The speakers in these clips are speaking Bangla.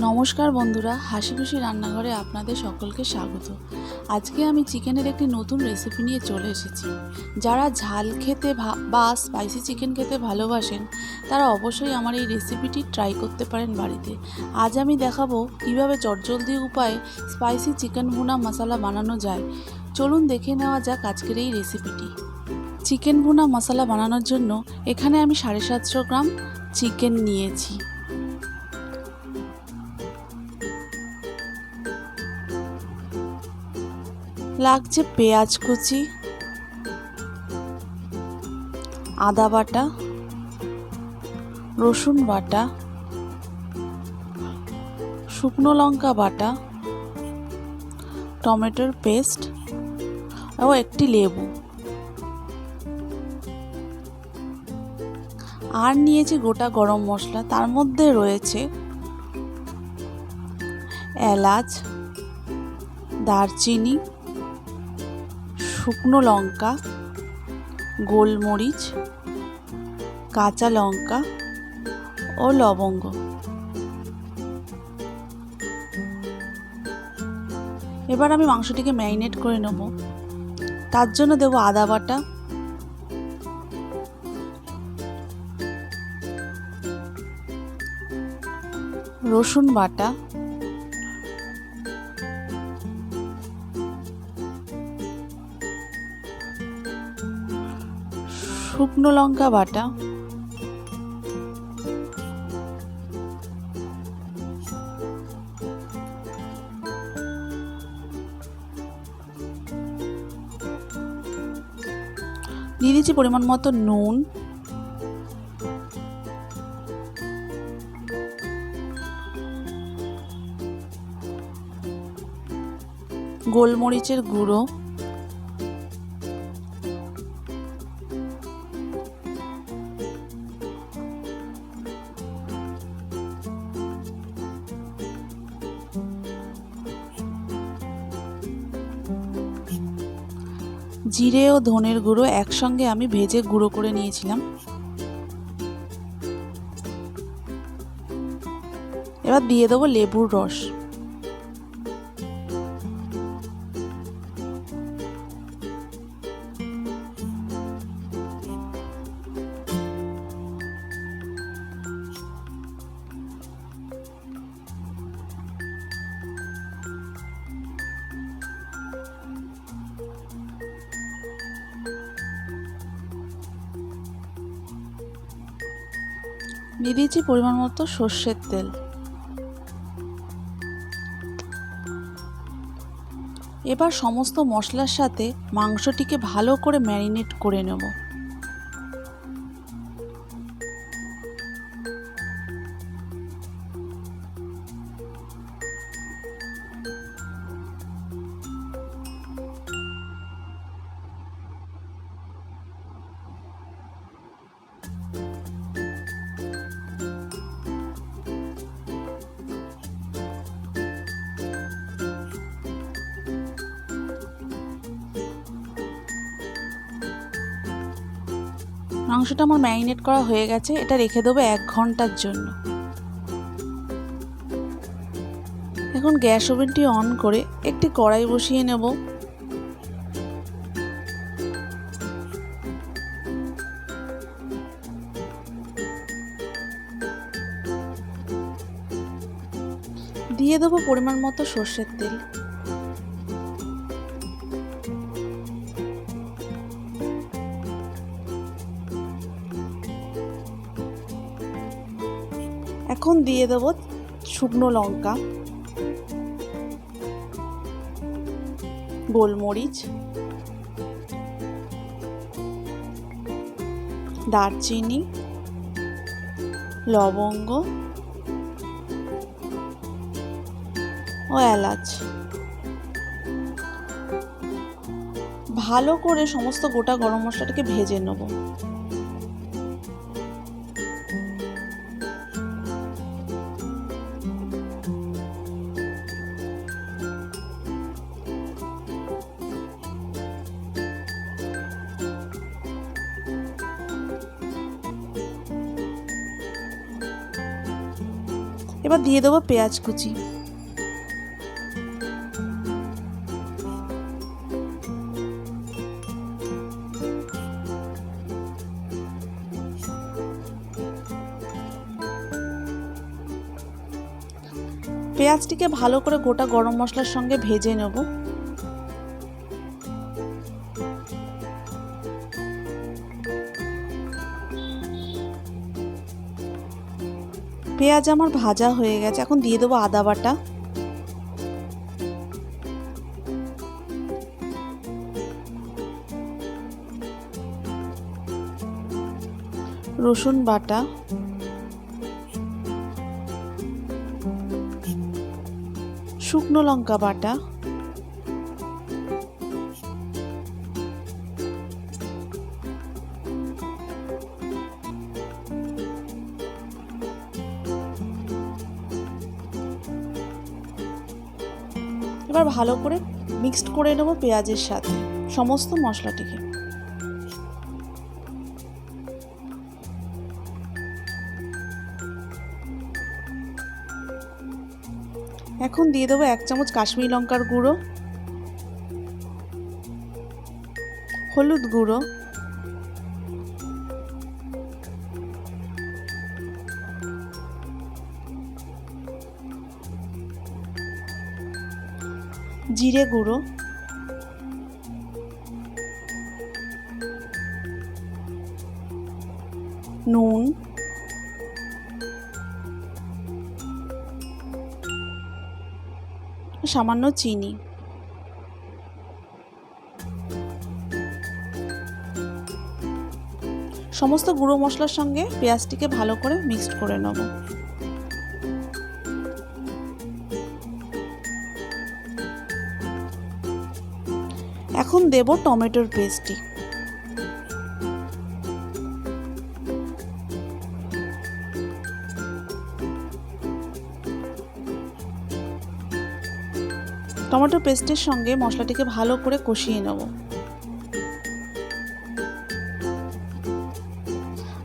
নমস্কার বন্ধুরা, হাসি খুশি রান্নাঘরে আপনাদের সকলকে স্বাগত। আজকে আমি চিকেনের একটি নতুন রেসিপি নিয়ে চলে এসেছি। যারা ঝাল খেতে বা স্পাইসি চিকেন খেতে ভালোবাসেন তারা অবশ্যই আমার এই রেসিপিটি ট্রাই করতে পারেন বাড়িতে। আজ আমি দেখাবো কিভাবে চটজলদি উপায়ে স্পাইসি চিকেন ভুনা মশলা বানানো যায়। চলুন দেখে নেওয়া যাক আজকের এই রেসিপিটি। চিকেন ভুনা মশলা বানানোর জন্য এখানে আমি 750 গ্রাম চিকেন নিয়েছি। লাগছে পেঁয়াজ কুচি, আদা বাটা, রসুন বাটা, শুকনো লঙ্কা বাটা, টমেটোর পেস্ট ও একটি লেবু। আর নিয়েছি গোটা গরম মশলা, তার মধ্যে রয়েছে এলাচ, দারচিনি, শুকনো লঙ্কা, গোলমরিচ, কাঁচা লঙ্কা ও লবঙ্গ। এবার আমি মাংসটিকে ম্যারিনেট করে নেব। তার জন্য দেব আদা বাটা, রসুন বাটা, শুকনো লঙ্কা বাটা, দিয়ে দিচ্ছি পরিমাণ মতো নুন, গোলমরিচের গুঁড়ো, জিরে ও ধনের গুঁড়ো একসঙ্গে আমি ভেজে গুঁড়ো করে নিয়েছিলাম। এবার দিয়ে দেবো লেবুর রস। দিয়ে দিয়েছি পরিমাণ মতো সর্ষের তেল। এবার সমস্ত মশলার সাথে মাংসটিকে ভালো করে ম্যারিনেট করে নেব। মাংসটা আমার ম্যারিনেট করা হয়ে গেছে, এটা রেখে দেবো 1 ঘন্টার জন্য। এখন গ্যাস ওভেনটি অন করে একটি কড়াই বসিয়ে নেব। দিয়ে দেবো পরিমাণ মতো সর্ষের তেল। এখন দিয়ে দেব শুকনো লঙ্কা, গোলমরিচ, দারচিনি, লবঙ্গ ও এলাচ। ভালো করে সমস্ত গোটা গরম মশলাটাকে ভেজে নেব। এবার দিয়ে দেবো পেঁয়াজ কুচি। পেঁয়াজটিকে ভালো করে গোটা গরম মশলার সঙ্গে ভেজে নেব। পেঁয়াজ আমার ভাজা হয়ে গেছে, এখন দিয়ে দেবো আদা বাটা, রসুন বাটা, শুকনো লঙ্কা বাটা, এবার ভালো করে মিক্সড করে নেব পেঁয়াজের সাথে সমস্ত মশলাটিকে। এখন দিয়ে দেবো 1 চামচ কাশ্মীরি লঙ্কার গুঁড়ো, হলুদ গুঁড়ো, জিরে গুঁড়ো, নুন, সামান্য চিনি। সমস্ত গুঁড়ো মশলার সঙ্গে পেঁয়াজটিকে ভালো করে মিক্সড করে নেব। এখন দেব টমেটোর পেস্টটি। টমেটো পেস্টের সঙ্গে মশলাটিকে ভালো করে কষিয়ে নেব।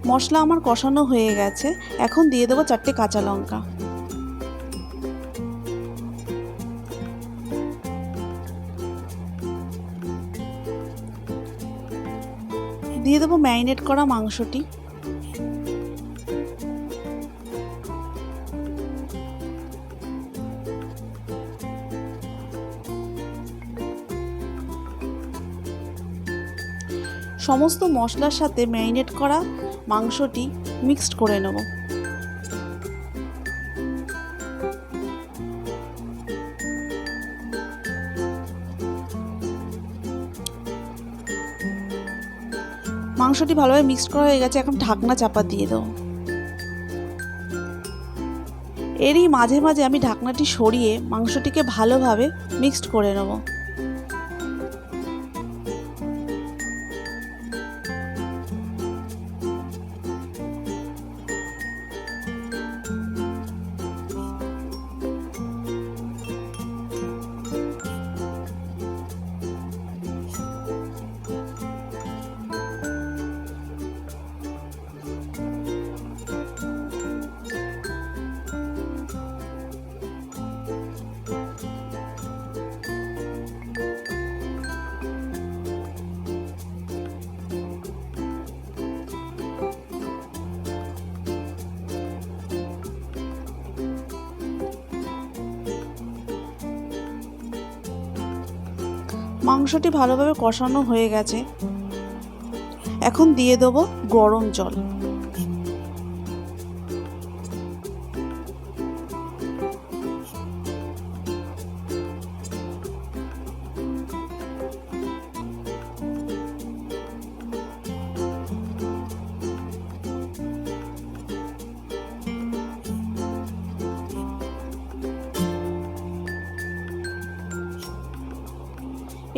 মশলা আমার কষানো হয়ে গেছে, এখন দিয়ে দেবো 4টে কাঁচা লঙ্কা। দিয়ে দেবো ম্যারিনেট করা মাংসটি। সমস্ত মশলার সাথে ম্যারিনেট করা মাংসটি মিক্সড করে নেব। মাংসটি ভালোভাবে মিক্সড করা হয়ে গেছে, এখন ঢাকনা চাপা দিয়ে দেবো। এরই মাঝে মাঝে আমি ঢাকনাটি সরিয়ে মাংসটিকে ভালোভাবে মিক্সড করে নেব। মাংসটি ভালোভাবে কষানো হয়ে গেছে, এখন দিয়ে দেবো গরম জল।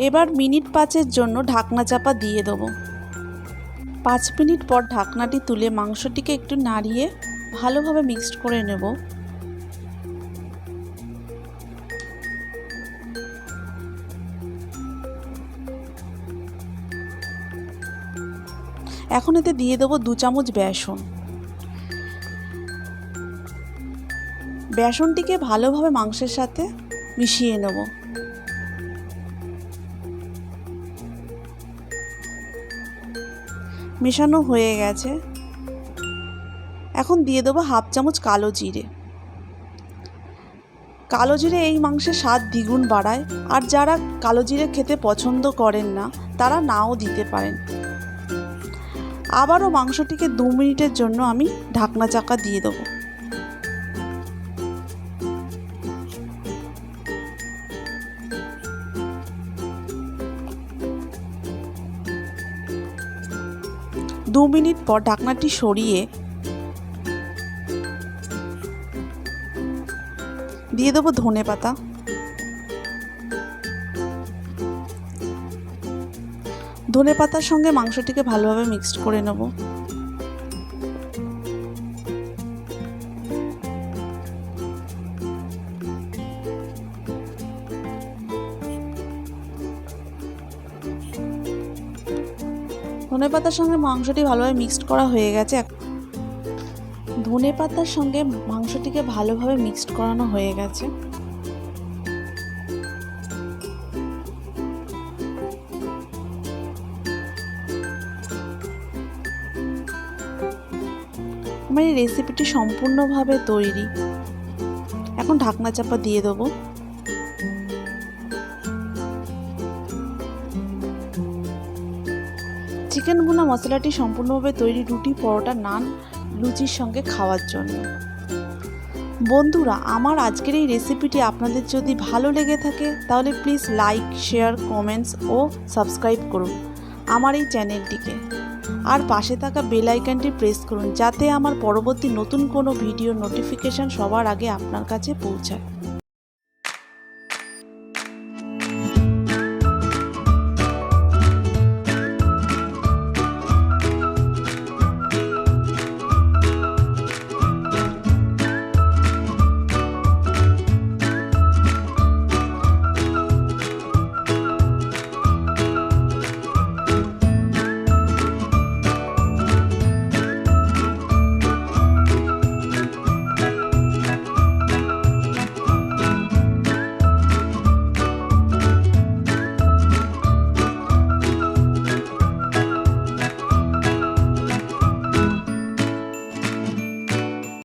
এবার মিনিট 5-এর জন্য ঢাকনা চাপা দিয়ে দেবো। 5 মিনিট পর ঢাকনাটি তুলে মাংসটিকে একটু নাড়িয়ে ভালোভাবে মিক্সড করে নেব। এখন এতে দিয়ে দেবো 2 চামচ বেসন। বেসনটিকে ভালোভাবে মাংসের সাথে মিশিয়ে নেব। মেশানো হয়ে গেছে। এখন দিয়ে দেবো হাফ চামচ কালো জিরে। কালো জিরে এই মাংসের স্বাদ দ্বিগুণ বাড়ায়, আর যারা কালো জিরে খেতে পছন্দ করেন না তারা নাও দিতে পারেন। আবারও মাংসটিকে 2 মিনিটের জন্য আমি ঢাকনা চাপা দিয়ে দেবো। দু মিনিট পর ঢাকনাটি সরিয়ে দিয়ে দেবো ধনে পাতা। ধনে পাতার সঙ্গে মাংসটিকে ভালোভাবে মিক্সড করে নেব। ধনে পাতার সঙ্গে মাংসটি ভালোভাবে মিক্সড করা হয়ে গেছে। ধনে পাতার সঙ্গে মাংসটিকে ভালোভাবে মিক্সড করানো হয়ে গেছে। আমার এই রেসিপিটি সম্পূর্ণভাবে তৈরি। এখন ঢাকনা চাপা দিয়ে দেবো। চিকেন ভুনা মশলাটি সম্পূর্ণভাবে তৈরি রুটি, পরোটা, নান, লুচির সঙ্গে খাওয়ার জন্য। বন্ধুরা, আমার আজকের এই রেসিপিটি আপনাদের যদি ভালো লেগে থাকে তাহলে প্লিজ লাইক, শেয়ার, কমেন্টস ও সাবস্ক্রাইব করুন আমার এই চ্যানেলটিকে। আর পাশে থাকা বেল আইকনটি প্রেস করুন যাতে আমার পরবর্তী নতুন কোনো ভিডিও নোটিফিকেশান সবার আগে আপনার কাছে পৌঁছায়।